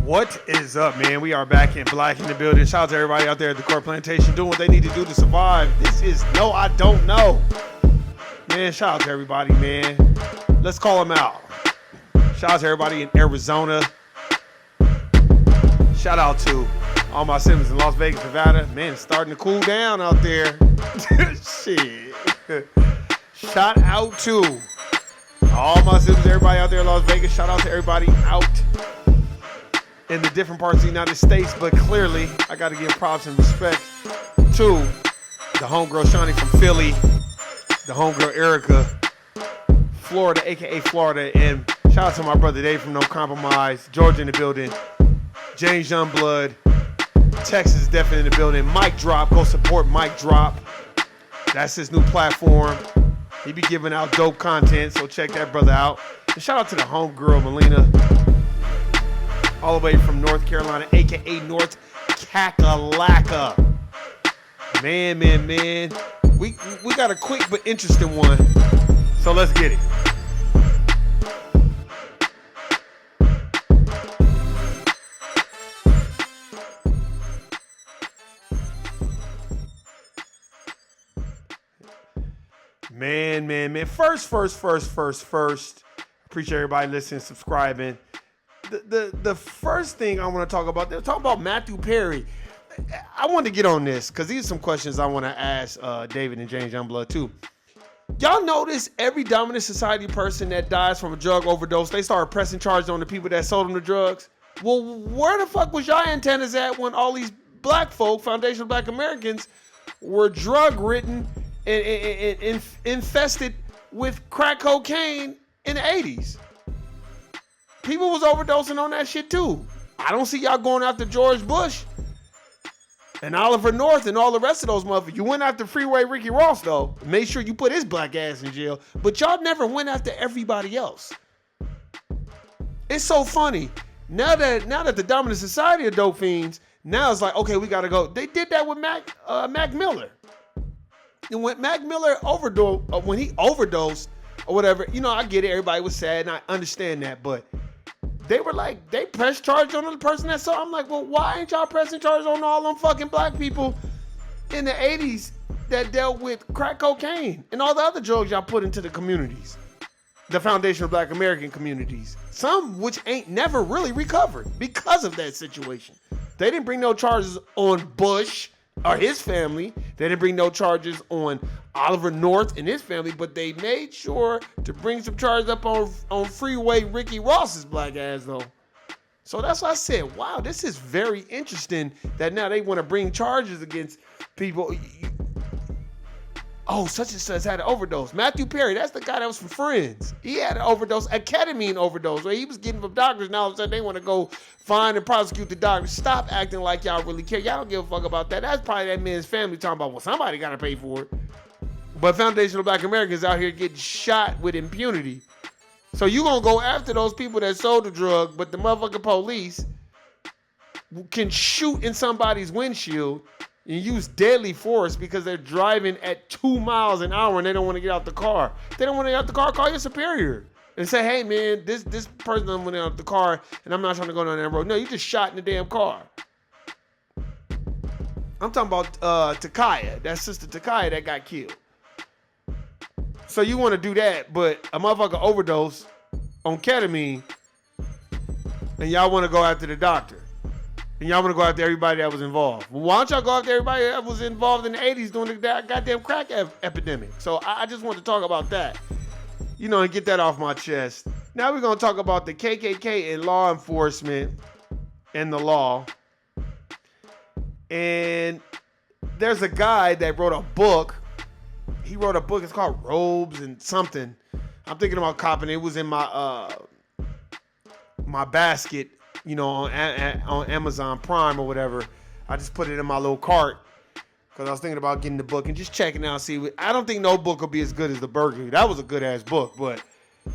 What is up, man? We are back in Black in the building. Shout out to everybody out there at the Core Plantation doing what they need to do to survive. This is No, I Don't Know. Man, shout out to everybody, man. Let's call them out. Shout out to everybody in Arizona. Shout out to all my siblings in Las Vegas, Nevada. Man, it's starting to cool down out there. Shit. Shout out to all my siblings, everybody out there in Las Vegas. Shout out to everybody out in the different parts of the United States, but clearly I got to give props and respect to the homegirl Shawnee from Philly, the homegirl Erica, Florida, aka Florida, and shout out to my brother Dave from No Compromise, Georgia in the building, James Youngblood, Texas definitely in the building, Mike Drop, go support Mike Drop. That's his new platform. He be giving out dope content, so check that brother out. And shout out to the homegirl Melina, all the way from North Carolina, aka North Kkkkk. Man. We got a quick but interesting one. So let's get it. Man. First. Appreciate everybody listening, subscribing. The first thing I want to talk about Matthew Perry. I wanted to get on this because these are some questions I want to ask David and James Youngblood too. Y'all notice every dominant society person that dies from a drug overdose, they start pressing charges on the people that sold them the drugs? Well, where the fuck was y'all antennas at when all these black folk, foundational black Americans, were drug-ridden and infested with crack cocaine in the 80s? People was overdosing on that shit too. I don't see y'all going after George Bush and Oliver North and all the rest of those motherfuckers. You went after Freeway Ricky Ross though. Made sure you put his black ass in jail. But y'all never went after everybody else. It's so funny. Now that the dominant society of dope fiends, now it's like, okay, we gotta go. They did that with Mac Miller. And when Mac Miller when he overdosed or whatever, I get it. Everybody was sad and I understand that, but they were like, they pressed charge on the person that saw. I'm like, well, why ain't y'all pressing charge on all them fucking black people in the 80s that dealt with crack cocaine and all the other drugs y'all put into the communities, the foundational black American communities, some which ain't never really recovered because of that situation. They didn't bring no charges on Bush or his family. They didn't bring no charges on Oliver North and his family, but they made sure to bring some charges up on Freeway Ricky Ross's black ass though. So that's why I said, wow, this is very interesting that now they want to bring charges against people. Oh, such and such had an overdose. Matthew Perry, that's the guy that was from Friends. He had an overdose, a ketamine overdose, where he was getting from doctors. Now all of a sudden they want to go find and prosecute the doctors. Stop acting like y'all really care. Y'all don't give a fuck about that. That's probably that man's family talking about, well, somebody got to pay for it. But foundational black Americans out here getting shot with impunity. So you going to go after those people that sold the drug, but the motherfucking police can shoot in somebody's windshield and use deadly force because they're driving at 2 miles an hour and they don't want to get out the car. If they don't want to get out the car, call your superior and say, hey man, this person don't want to get out the car and I'm not trying to go down that road. No, you just shot in the damn car. I'm talking about Takaya, that sister Takaya that got killed. So you want to do that, but a motherfucker overdose on ketamine and y'all want to go after the doctor. And y'all want to go after everybody that was involved. Well, why don't y'all go after everybody that was involved in the 80s during the goddamn crack epidemic? So I just want to talk about that, and get that off my chest. Now we're going to talk about the KKK and law enforcement and the law. And there's a guy that wrote a book. He wrote a book. It's called Robes and something. I'm thinking about copying it. It was in my my basket. On Amazon Prime or whatever. I just put it in my little cart because I was thinking about getting the book and just checking out, I don't think no book will be as good as The Burglary. That was a good ass book, but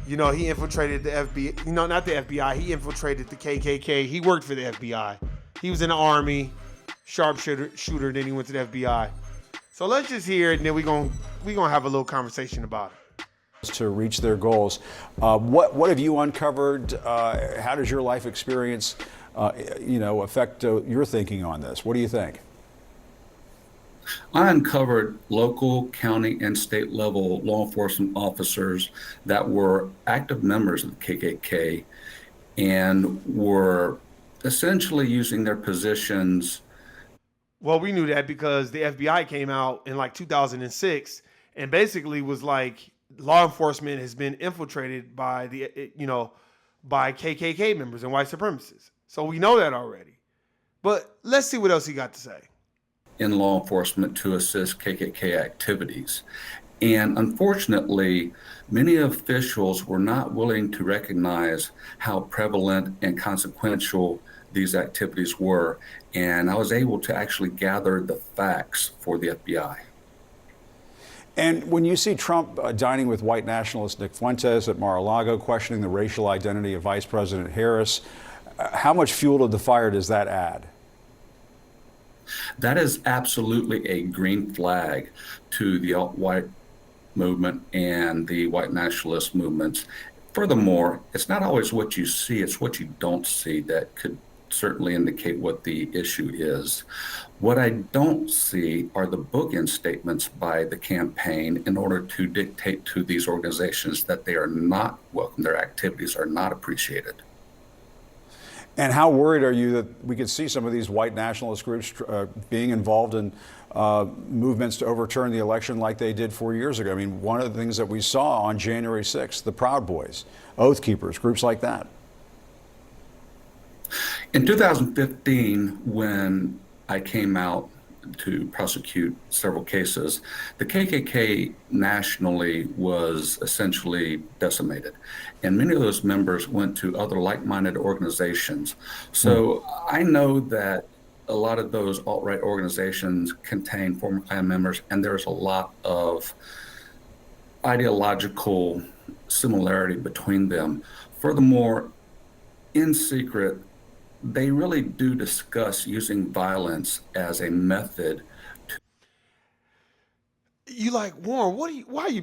he infiltrated the FBI. Not the FBI. He infiltrated the KKK. He worked for the FBI. He was in the Army, sharpshooter. Then he went to the FBI. So let's just hear it, and then we're gonna have a little conversation about it. To reach their goals. What have you uncovered? How does your life experience affect your thinking on this? What do you think? I uncovered local, county, and state level law enforcement officers that were active members of the KKK and were essentially using their positions. Well, we knew that because the FBI came out in like 2006 and basically was like law enforcement has been infiltrated by by KKK members and white supremacists. So we know that already. But let's see what else he got to say. In law enforcement to assist KKK activities. And unfortunately, many officials were not willing to recognize how prevalent and consequential these activities were. And I was able to actually gather the facts for the FBI. And when you see Trump dining with white nationalist Nick Fuentes at Mar-a-Lago, questioning the racial identity of Vice President Harris, how much fuel to the fire does that add? That is absolutely a green flag to the alt-white movement and the white nationalist movements. Furthermore, it's not always what you see, it's what you don't see that could certainly indicate what the issue is. What I don't see are the bookend statements by the campaign in order to dictate to these organizations that they are not welcome, their activities are not appreciated. And how worried are you that we could see some of these white nationalist groups being involved in movements to overturn the election like they did 4 years ago? I mean, one of the things that we saw on January 6th, the Proud Boys, Oath Keepers, groups like that. In 2015, when I came out to prosecute several cases, the KKK nationally was essentially decimated. And many of those members went to other like-minded organizations. So I know that a lot of those alt-right organizations contain former Klan members, and there's a lot of ideological similarity between them. Furthermore, in secret, they really do discuss using violence as a method. You like, Warren, why are you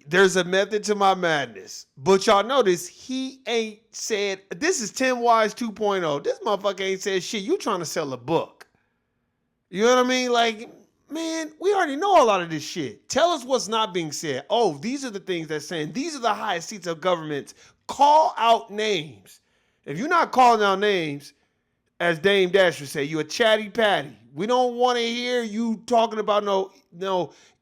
there's a method to my madness. But y'all notice he ain't said, this is Tim Wise 2.0. This motherfucker ain't said shit. You trying to sell a book. You know what I mean? Like, man, we already know a lot of this shit. Tell us what's not being said. Oh, these are the things they're saying. These are the highest seats of government. Call out names. If you're not calling out names, as Dame Dash would say, you a chatty patty. We don't want to hear you talking about no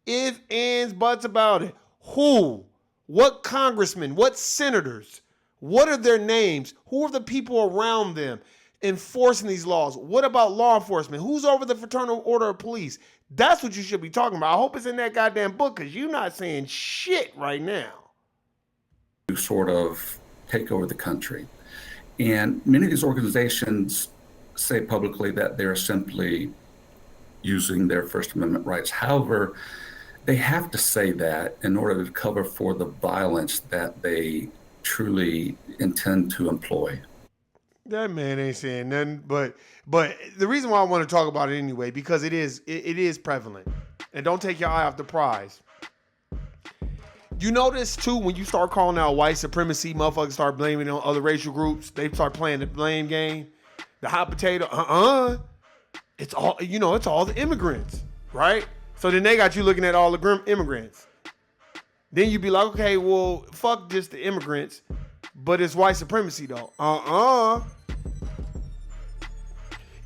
ifs, ands, buts about it. Who? What congressmen? What senators? What are their names? Who are the people around them enforcing these laws? What about law enforcement? Who's over the Fraternal Order of Police? That's what you should be talking about. I hope it's in that goddamn book because you're not saying shit right now. To sort of take over the country. And many of these organizations say publicly that they're simply using their First Amendment rights. However, they have to say that in order to cover for the violence that they truly intend to employ. That man ain't saying nothing, but the reason why I want to talk about it anyway, because it is prevalent. And don't take your eye off the prize. You notice too, when you start calling out white supremacy, motherfuckers start blaming it on other racial groups. They start playing the blame game. The hot potato, it's all, it's all the immigrants, right? So then they got you looking at all the immigrants. Then you be like, okay, well, fuck just the immigrants, but it's white supremacy though.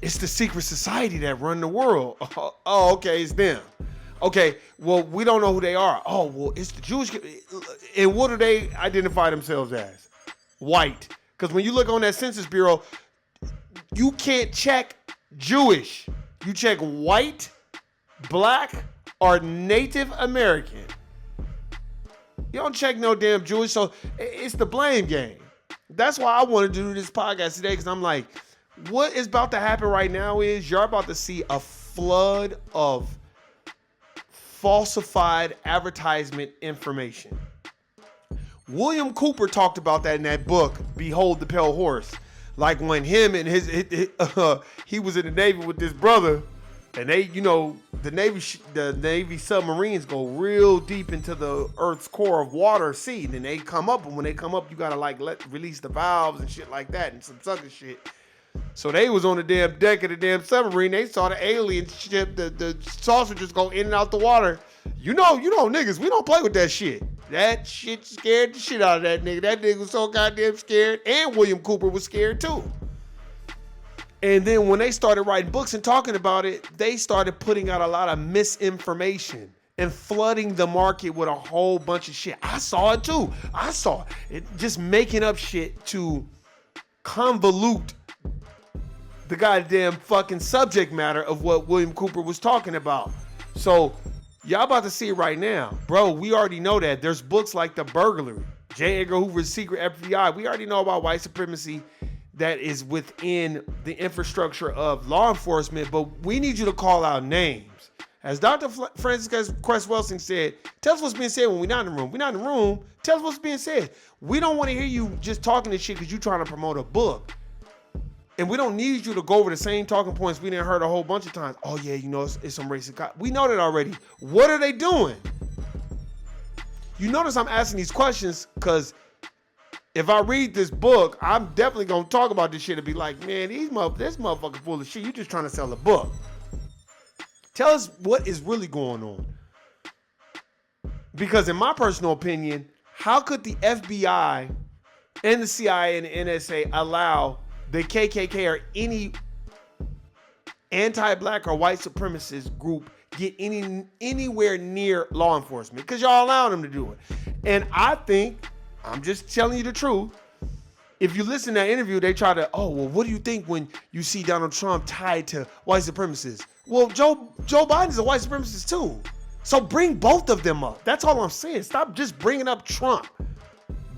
It's the secret society that run the world. Oh, okay, it's them. Okay, well, we don't know who they are. Oh, well, it's the Jewish. And what do they identify themselves as? White. Because when you look on that Census Bureau, you can't check Jewish. You check white, black, or Native American. You don't check no damn Jewish. So it's the blame game. That's why I wanted to do this podcast today, because I'm like, what is about to happen right now is you're about to see a flood of falsified advertisement information. William Cooper talked about that in that book, Behold the Pale Horse. Like when him and he was in the Navy with this brother, And they, the Navy submarines go real deep into the Earth's core of water, sea. And then they come up, and when they come up, you gotta release the valves and shit like that, and some sucker shit. So they was on the damn deck of the damn submarine. They saw the alien ship, the saucer just go in and out the water. You know, niggas, we don't play with that shit. That shit scared the shit out of that nigga. That nigga was so goddamn scared, and William Cooper was scared too. And then when they started writing books and talking about it, they started putting out a lot of misinformation and flooding the market with a whole bunch of shit. I saw it too. I saw it. Just making up shit to convolute the goddamn fucking subject matter of what William Cooper was talking about. So y'all about to see it right now. Bro, we already know that. There's books like The Burglary, J. Edgar Hoover's Secret FBI. We already know about white supremacy that is within the infrastructure of law enforcement, but we need you to call out names. As Dr. Francis Cress Welsing said, tell us what's being said when we're not in the room. We're not in the room. Tell us what's being said. We don't want to hear you just talking this shit because you're trying to promote a book. And we don't need you to go over the same talking points we didn't heard a whole bunch of times. Oh yeah, it's some racist. We know that already. What are they doing? You notice I'm asking these questions because if I read this book, I'm definitely gonna talk about this shit and be like, man, this motherfucker full of shit. You just trying to sell a book. Tell us what is really going on. Because in my personal opinion, how could the FBI and the CIA and the NSA allow the KKK or any anti-black or white supremacist group get anywhere near law enforcement? Because y'all allow them to do it. And I think, I'm just telling you the truth, if you listen to that interview, they try to, what do you think when you see Donald Trump tied to white supremacists? Well, Joe Biden's a white supremacist too. So bring both of them up. That's all I'm saying. Stop just bringing up Trump.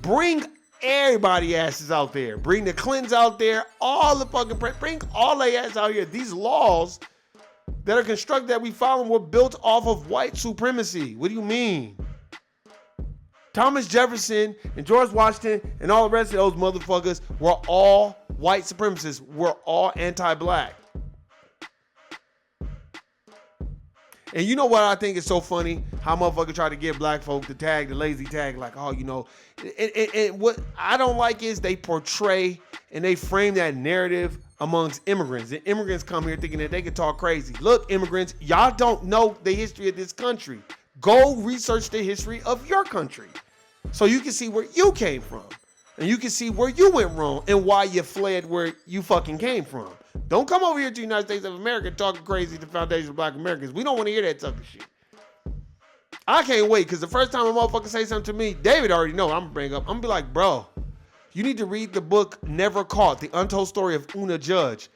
Bring everybody asses out there. Bring the Clintons out there. All the fucking, bring all their asses out here. These laws that are constructed that we follow were built off of white supremacy. What do you mean? Thomas Jefferson and George Washington and all the rest of those motherfuckers were all white supremacists. We're all anti-black. And you know what I think is so funny? How motherfuckers try to get black folk to tag the lazy tag like, and what I don't like is they portray and they frame that narrative amongst immigrants. And immigrants come here thinking that they can talk crazy. Look, immigrants, y'all don't know the history of this country. Go research the history of your country so you can see where you came from and you can see where you went wrong and why you fled where you fucking came from. Don't come over here to the United States of America talking crazy to the foundation of black Americans. We don't want to hear that sucker shit. I can't wait because the first time a motherfucker say something to me, David already know I'm gonna be like, bro, you need to read the book Never Caught, The Untold Story of Una Judge.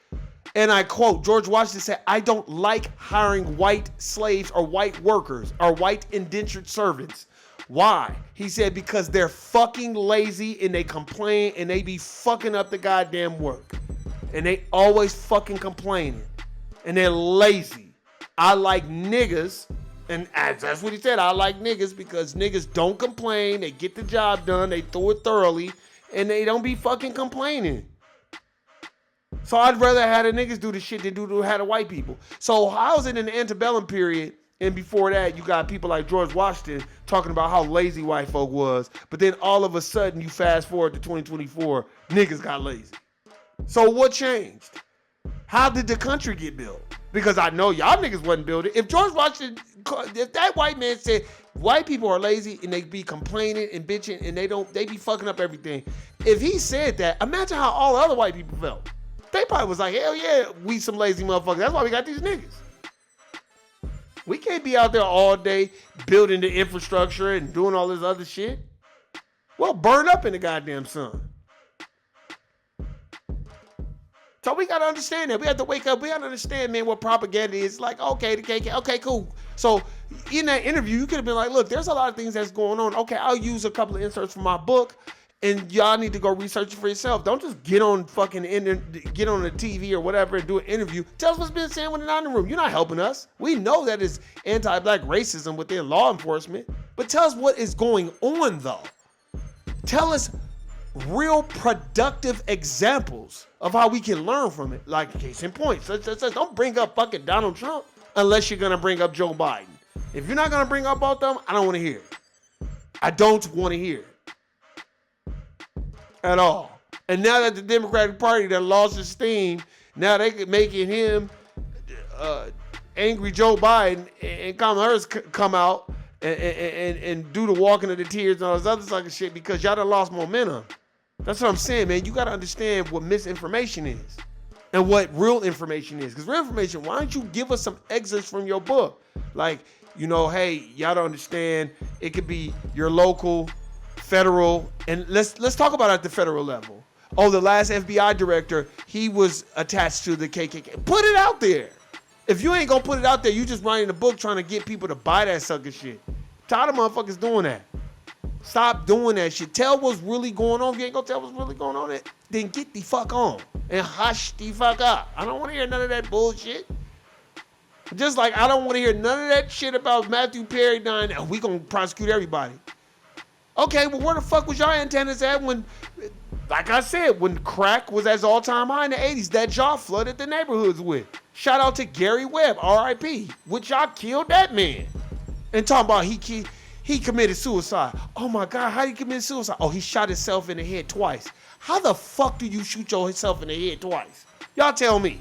And I quote, George Washington said, I don't like hiring white slaves or white workers or white indentured servants. Why? He said, because they're fucking lazy and they complain and they be fucking up the goddamn work. And they always fucking complaining. And they're lazy. I like niggas. And that's what he said. I like niggas because niggas don't complain. They get the job done. They do it thoroughly. And they don't be fucking complaining. So I'd rather have the niggas do the shit than have the white people. So how is it in the antebellum period and before that you got people like George Washington talking about how lazy white folk was, but then all of a sudden you fast forward to 2024, niggas got lazy. So what changed? How did the country get built? Because I know y'all niggas wasn't building. If George Washington, if that white man said white people are lazy and they be complaining and bitching and they be fucking up everything. If he said that, imagine how all the other white people felt. They probably was like, hell yeah, we some lazy motherfuckers. That's why we got these niggas. We can't be out there all day building the infrastructure and doing all this other shit. Well, burn up in the goddamn sun. So we got to understand that. We have to wake up. We got to understand, man, what propaganda is. Like, okay, the KK, okay, cool. So in that interview, you could have been like, look, there's a lot of things that's going on. Okay, I'll use a couple of inserts from my book. And y'all need to go research it for yourself. Don't just get on the TV or whatever and do an interview. Tell us what's been said when they're not in the room. You're not helping us. We know that it's anti-black racism within law enforcement. But tell us what is going on, though. Tell us real productive examples of how we can learn from it. Like case in point. Don't bring up fucking Donald Trump. unless you're gonna bring up Joe Biden. If you're not gonna bring up both of them, I don't want to hear it. I don't want to hear it at all. And now that the Democratic Party that lost its steam, now they making him angry Joe Biden and Kamala Harris come out and do the walking of the tears and all this other sucker shit because y'all done lost momentum. That's what I'm saying, man. You got to understand what misinformation is and what real information is. Because real information, why don't you give us some excerpts from your book? Like, you know, hey, y'all don't understand. It could be your local, federal, and let's talk about it at the federal level. Oh, the last FBI director, he was attached to the Kkkkk. Put it out there. If you ain't gonna put it out there, you just writing a book trying to get people to buy that sucker shit. Tired of motherfuckers doing that. Stop doing that shit. Tell what's really going on. If you ain't gonna tell what's really going on, then get the fuck on and hush the fuck up. I don't want to hear none of that bullshit. Just like I don't want to hear none of that shit about Matthew Perry dying and we gonna prosecute everybody. Okay, well where the fuck was y'all antennas at when, like I said, when crack was at its all-time high in the 80s, that y'all flooded the neighborhoods with? Shout out to Gary Webb, R.I.P., which y'all killed that man. And talking about he committed suicide. Oh my God, how did he commit suicide? Oh, he shot himself in the head twice. How the fuck do you shoot yourself in the head twice? Y'all tell me.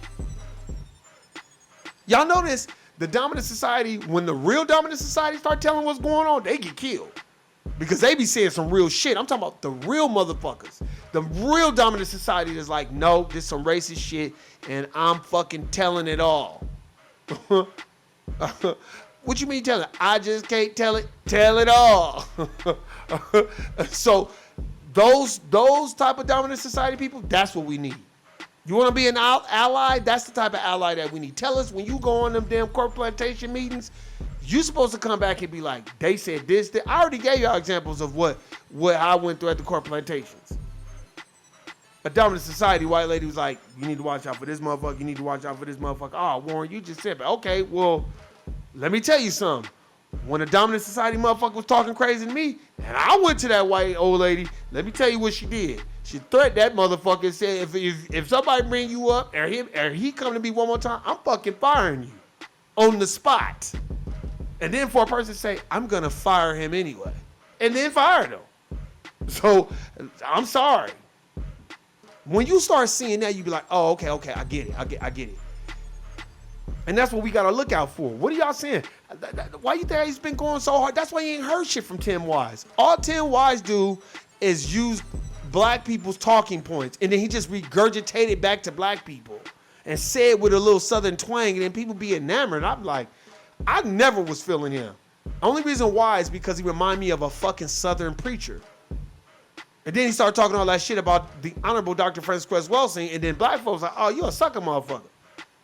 Y'all notice the dominant society, when the real dominant society start telling what's going on, they get killed. Because they be saying some real shit. I'm talking about the real motherfuckers. The real dominant society is like, no, this some racist shit, and I'm fucking telling it all. What you mean telling? I just can't tell it. Tell it all. So those type of dominant society people, that's what we need. You want to be an ally? That's the type of ally that we need. Tell us when you go on them damn corporate plantation meetings, you supposed to come back and be like, they said this. I already gave y'all examples of what I went through at the corporate plantations. A dominant society white lady was like, you need to watch out for this motherfucker. You need to watch out for this motherfucker. Oh, Warren, you just said, okay, well, let me tell you something. When a dominant society motherfucker was talking crazy to me, and I went to that white old lady, let me tell you what she did. She threatened that motherfucker and said, if somebody bring you up or he come to me one more time, I'm fucking firing you on the spot. And then for a person to say, I'm going to fire him anyway. And then fire him. So, I'm sorry. When you start seeing that, you be like, oh, okay, I get it. I get it. And that's what we got to look out for. What are y'all saying? Why you think he's been going so hard? That's why you ain't heard shit from Tim Wise. All Tim Wise do is use black people's talking points. And then he just regurgitated back to black people and said with a little southern twang. And then people be enamored. I'm like, I never was feeling him. Only reason why is because he remind me of a fucking southern preacher. And then he started talking all that shit about the Honorable Dr. Francis Cress Welsing, and then black folks like, oh, you a sucker motherfucker.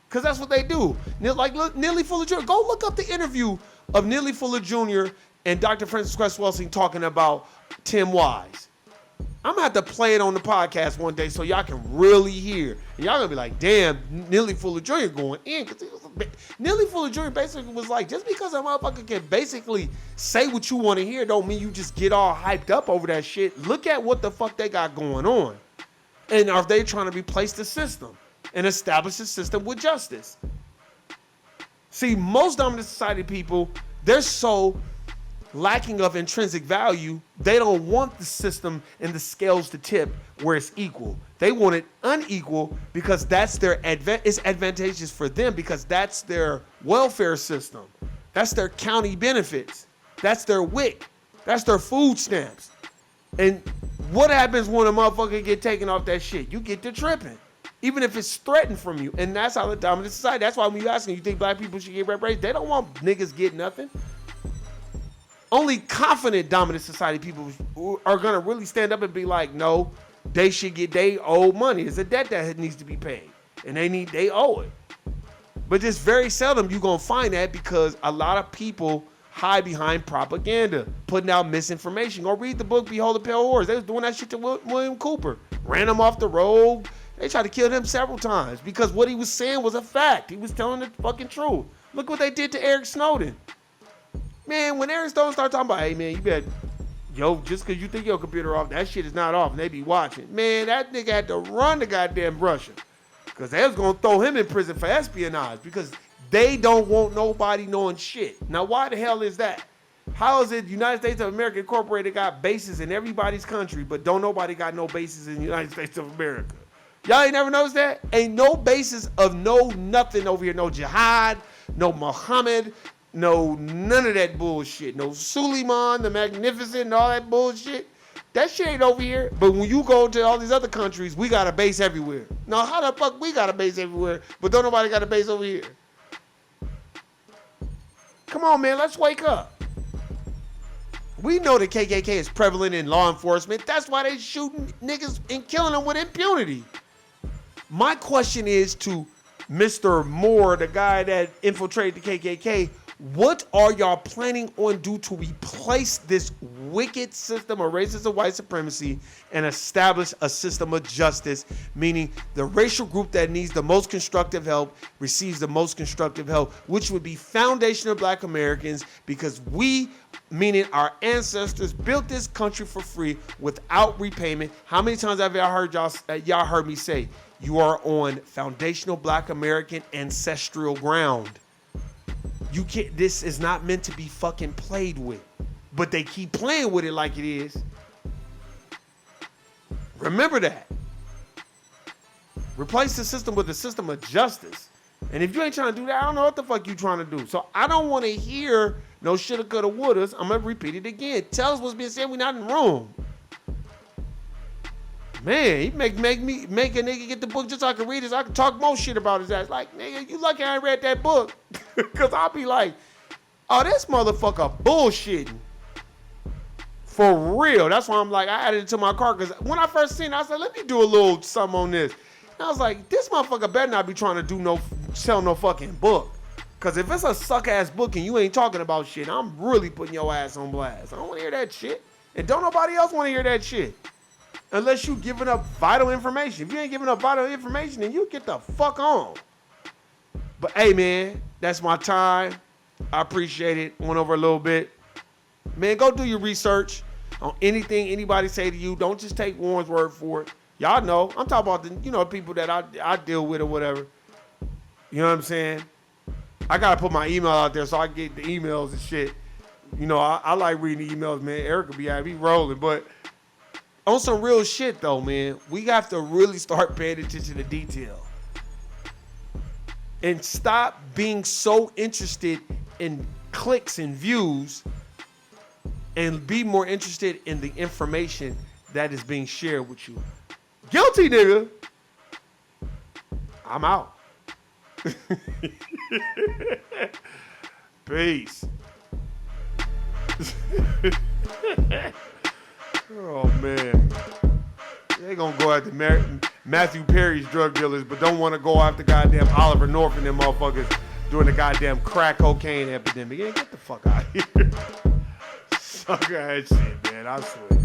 Because that's what they do. Like Neely Fuller Jr. Go look up the interview of Neely Fuller Jr. and Dr. Francis Cress Welsing talking about Tim Wise. I'm going to have to play it on the podcast one day so y'all can really hear. And y'all going to be like, damn, Neely Fuller Jr. going in. Neely Fuller Jr. basically was like, just because a motherfucker can basically say what you want to hear don't mean you just get all hyped up over that shit. Look at what the fuck they got going on. And are they trying to replace the system and establish a system with justice? See, most dominant society people, they're so lacking of intrinsic value, they don't want the system and the scales to tip where it's equal. They want it unequal because that's it's advantageous for them because that's their welfare system. That's their county benefits. That's their WIC. That's their food stamps. And what happens when a motherfucker get taken off that shit? You get to tripping. Even if it's threatened from you. And that's how the dominant society, that's why when you ask them, you think black people should get reparations? They don't want niggas get nothing. Only confident dominant society people are going to really stand up and be like, no, they should get, they owe money. It's a debt that needs to be paid. And they owe it. But it's very seldom you're going to find that because a lot of people hide behind propaganda, putting out misinformation. Go read the book, Behold the Pale Horse. They was doing that shit to William Cooper. Ran him off the road. They tried to kill him several times because what he was saying was a fact. He was telling the fucking truth. Look what they did to Eric Snowden. Man, when Eric Stone started talking about, hey, man, you better, just because you think your computer off, that shit is not off, and they be watching. Man, that nigga had to run to goddamn Russia because they was going to throw him in prison for espionage because They don't want nobody knowing shit. Now, why the hell is that? How is it United States of America Incorporated got bases in everybody's country, but don't nobody got no bases in the United States of America? Y'all ain't never noticed that? Ain't no basis of no nothing over here. No jihad, no Muhammad, no none of that bullshit. No Suleiman the Magnificent and all that bullshit. That shit ain't over here. But when you go to all these other countries, we got a base everywhere. Now, how the fuck we got a base everywhere, but don't nobody got a base over here? Come on, man, let's wake up. We know the KKK is prevalent in law enforcement. That's why they shooting niggas and killing them with impunity. My question is to Mr. Moore, the guy that infiltrated the KKK, what are y'all planning on do to replace this wicked system of racism and white supremacy and establish a system of justice, meaning the racial group that needs the most constructive help receives the most constructive help, which would be foundational Black Americans, because we, meaning our ancestors, built this country for free without repayment. How many times have y'all heard y'all heard me say, you are on foundational Black American ancestral ground? You can't, this is not meant to be fucking played with, but they keep playing with it like it is. Remember that. Replace the system with a system of justice. And if you ain't trying to do that, I don't know what the fuck you trying to do. So I don't want to hear no shoulda, coulda, wouldas. I'm going to repeat it again. Tell us what's being said. We're not in the room. Man, he make a nigga get the book just so I can read it, so I can talk more shit about his ass. Like, nigga, you lucky I ain't read that book. Because I'll be like, oh, this motherfucker bullshitting. For real. That's why I'm like, I added it to my car. Because when I first seen it, I said, let me do a little something on this. And I was like, this motherfucker better not be trying to sell no fucking book. Because if it's a suck-ass book and you ain't talking about shit, I'm really putting your ass on blast. I don't want to hear that shit. And don't nobody else want to hear that shit. Unless you giving up vital information. If you ain't giving up vital information, then you get the fuck on. But hey, man, that's my time. I appreciate it. Went over a little bit. Man, go do your research on anything anybody say to you. Don't just take Warren's word for it. Y'all know. I'm talking about the people that I deal with or whatever. You know what I'm saying? I got to put my email out there so I can get the emails and shit. I like reading the emails, man. Eric will be rolling, but on some real shit, though, man, we have to really start paying attention to detail. And stop being so interested in clicks and views and be more interested in the information that is being shared with you. Guilty, nigga. I'm out. Peace. Oh, man. They gonna go after Matthew Perry's drug dealers, but don't want to go after goddamn Oliver North and them motherfuckers doing the goddamn crack cocaine epidemic. Yeah, get the fuck out of here. Suck ass shit, man. I swear.